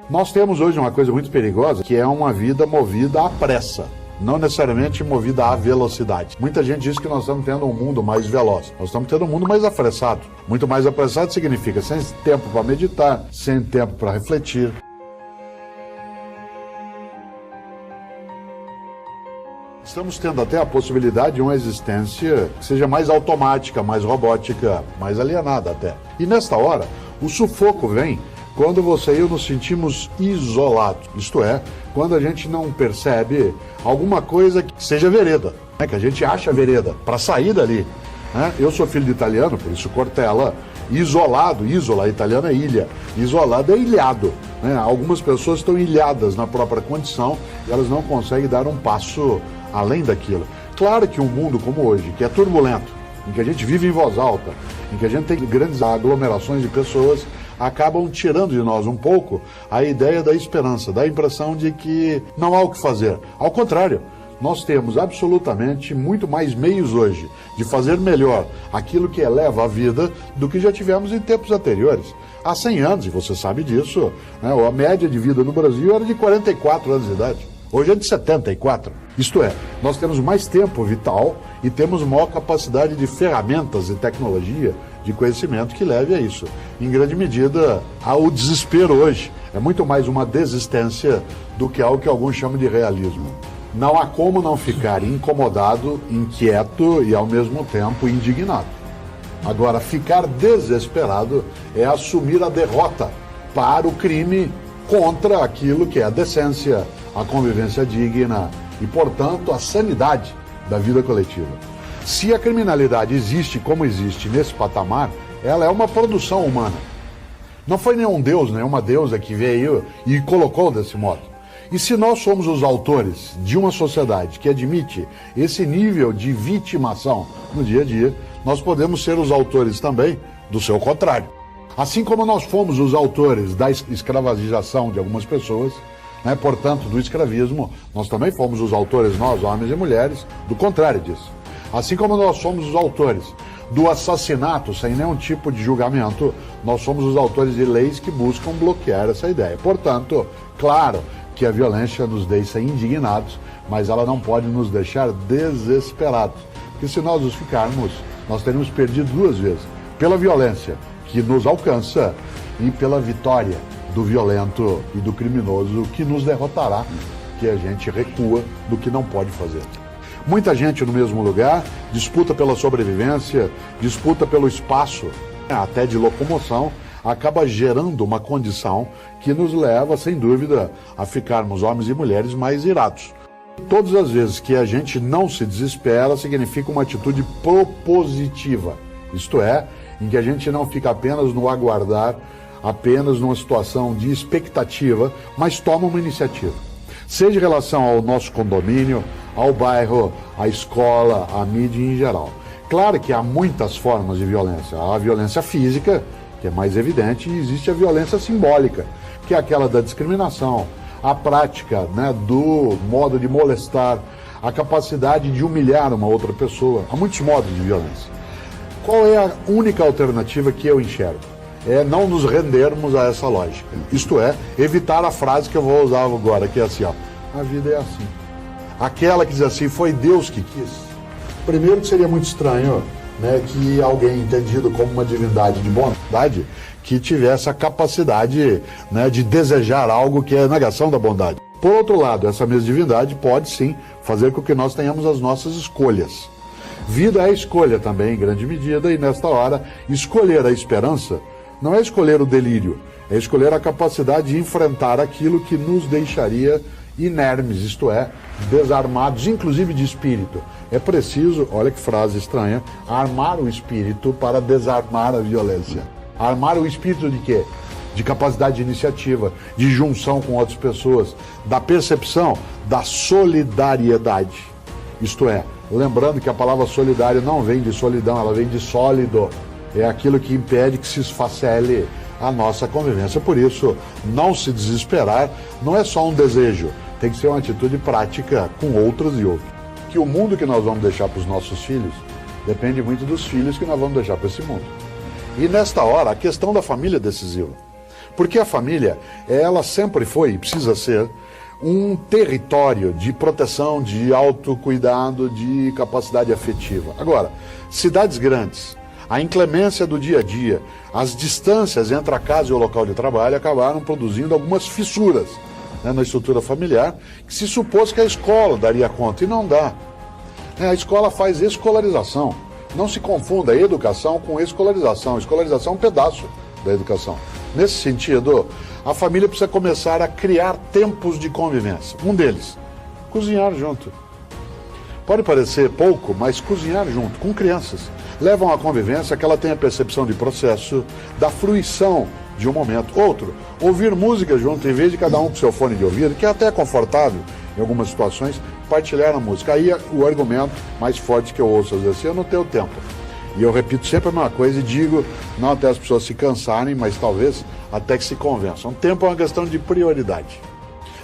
Nós temos hoje uma coisa muito perigosa, que é uma vida movida à pressa, não necessariamente movida à velocidade. Muita gente diz que nós estamos tendo um mundo mais veloz. Nós estamos tendo um mundo mais apressado. Muito mais apressado significa sem tempo para meditar, sem tempo para refletir. Estamos tendo até a possibilidade de uma existência que seja mais automática, mais robótica, mais alienada até. E nesta hora, o sufoco vem quando você e eu nos sentimos isolados. Isto é, quando a gente não percebe alguma coisa que seja vereda, né? Que a gente acha vereda, para sair dali. Né? Eu sou filho de italiano, por isso Cortella. Isolado, isola, italiano é ilha. Isolado é ilhado. Né? Algumas pessoas estão ilhadas na própria condição e elas não conseguem dar um passo além daquilo. Claro que um mundo como hoje, que é turbulento, em que a gente vive em voz alta, em que a gente tem grandes aglomerações de pessoas, acabam tirando de nós um pouco a ideia da esperança, da impressão de que não há o que fazer. Ao contrário, nós temos absolutamente muito mais meios hoje de fazer melhor aquilo que eleva a vida do que já tivemos em tempos anteriores. Há 100 anos, e você sabe disso, né, a média de vida no Brasil era de 44 anos de idade. Hoje é de 74. Isto é, nós temos mais tempo vital e temos maior capacidade de ferramentas e tecnologia, de conhecimento que leve a isso. Em grande medida, o desespero hoje é muito mais uma desistência do que algo que alguns chamam de realismo. Não há como não ficar incomodado, inquieto e, ao mesmo tempo, indignado. Agora, ficar desesperado é assumir a derrota para o crime contra aquilo que é a decência, a convivência digna e, portanto, a sanidade da vida coletiva. Se a criminalidade existe como existe nesse patamar, ela é uma produção humana. Não foi nenhum deus, nenhuma deusa que veio e colocou desse modo. E se nós somos os autores de uma sociedade que admite esse nível de vitimação no dia a dia, nós podemos ser os autores também do seu contrário. Assim como nós fomos os autores da escravagização de algumas pessoas, né, portanto, do escravismo, nós também fomos os autores, nós, homens e mulheres, do contrário disso. Assim como nós somos os autores do assassinato sem nenhum tipo de julgamento, nós somos os autores de leis que buscam bloquear essa ideia. Portanto, claro que a violência nos deixa indignados, mas ela não pode nos deixar desesperados. Porque se nós os ficarmos, nós teremos perdido duas vezes. Pela violência que nos alcança e pela vitória do violento e do criminoso que nos derrotará, que a gente recua do que não pode fazer. Muita gente no mesmo lugar, disputa pela sobrevivência, disputa pelo espaço, até de locomoção, acaba gerando uma condição que nos leva, sem dúvida, a ficarmos homens e mulheres mais irados. Todas as vezes que a gente não se desespera, significa uma atitude propositiva. Isto é, em que a gente não fica apenas no aguardar, apenas numa situação de expectativa, mas toma uma iniciativa. Seja em relação ao nosso condomínio, ao bairro, à escola, à mídia em geral. Claro que há muitas formas de violência. Há a violência física, que é mais evidente, e existe a violência simbólica, que é aquela da discriminação, a prática, né, do modo de molestar, a capacidade de humilhar uma outra pessoa. Há muitos modos de violência. Qual é a única alternativa que eu enxergo? É não nos rendermos a essa lógica. Isto é, evitar a frase que eu vou usar agora, que é assim, ó, a vida é assim. Aquela que diz assim, foi Deus que quis. Primeiro que seria muito estranho, né, que alguém entendido como uma divindade de bondade, que tivesse a capacidade, né, de desejar algo que é a negação da bondade. Por outro lado, essa mesma divindade pode sim fazer com que nós tenhamos as nossas escolhas. Vida é escolha também, em grande medida, e nesta hora, escolher a esperança não é escolher o delírio, é escolher a capacidade de enfrentar aquilo que nos deixaria inermes, isto é, desarmados, inclusive de espírito. É preciso, olha que frase estranha, armar o espírito para desarmar a violência. Armar o espírito de quê? De capacidade de iniciativa, de junção com outras pessoas, da percepção da solidariedade. Isto é, lembrando que a palavra solidário não vem de solidão, ela vem de sólido. É aquilo que impede que se esfacele a nossa convivência. Por isso, não se desesperar não é só um desejo, tem que ser uma atitude prática com outras e outros. Que o mundo que nós vamos deixar para os nossos filhos depende muito dos filhos que nós vamos deixar para esse mundo. E nesta hora, a questão da família é decisiva. Porque a família, ela sempre foi e precisa ser um território de proteção, de autocuidado, de capacidade afetiva. Agora, cidades grandes, a inclemência do dia a dia, as distâncias entre a casa e o local de trabalho acabaram produzindo algumas fissuras, né, na estrutura familiar, que se supôs que a escola daria conta, e não dá. A escola faz escolarização. Não se confunda educação com escolarização. Escolarização é um pedaço da educação. Nesse sentido, a família precisa começar a criar tempos de convivência. Um deles, cozinhar junto. Pode parecer pouco, mas cozinhar junto, com crianças, levam à convivência que ela tenha percepção de processo, da fruição de um momento. Outro, ouvir música junto, em vez de cada um com seu fone de ouvido, que é até confortável em algumas situações, partilhar a música. Aí é o argumento mais forte que eu ouço às vezes, eu não tenho tempo. E eu repito sempre a mesma coisa e digo, não até as pessoas se cansarem, mas talvez até que se convençam. Tempo é uma questão de prioridade.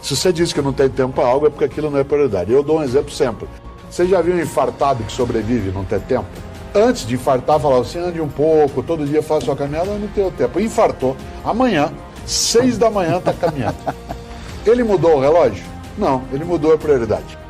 Se você diz que não tem tempo para algo, é porque aquilo não é prioridade. Eu dou um exemplo sempre. Você já viu um infartado que sobrevive e não tem tempo? Antes de infartar, falava assim, ande um pouco, todo dia faça sua caminhada, eu não tenho tempo. Infartou, amanhã, 6 da manhã, está caminhando. Ele mudou o relógio? Não, ele mudou a prioridade.